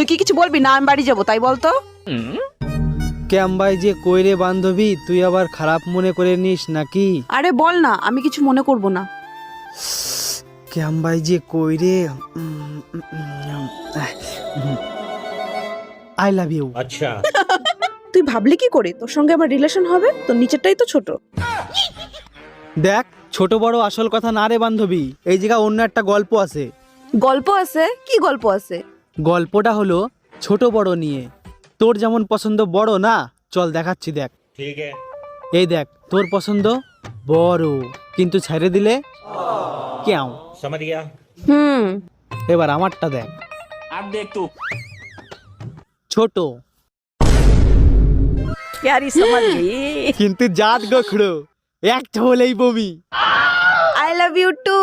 তুই কি কিছু বলবি না? আমি বাড়ি যাবো, তাই বলতো। ক্যাম্বাই যে কইরে বান্ধবী, তুই আবার খারাপ মনে করে নিস নাকি? আরে বল না, আমি কিছু মনে করব না। ক্যাম্বাই যে কইরে, আই লাভ ইউ। अच्छा তুই ভাবলি কি করে তোর সঙ্গে আমার রিলেশন হবে? তোর নিচেরটাই তো ছোট। দেখ, ছোট বড় আসল কথা না রে বান্ধবী, এই জায়গায় অন্য একটা গল্প আছে। গল্প আছে? কি গল্প আছে? গল্পটা হলো ছোট বড় নিয়ে। তোর যেমন পছন্দ বড় না, চল দেখাচ্ছি, দেখ। ठीक है এই দেখ, তোর পছন্দ বড়, কিন্তু ছেড়ে দিলে কেউ। समझ गया হুম। এবার আমারটা দেখ, अब देख तू ছোট প্যারি সমাজ গই। কিন্তু জাত গোখড়ো, একটা হলেই বমি। I love you two.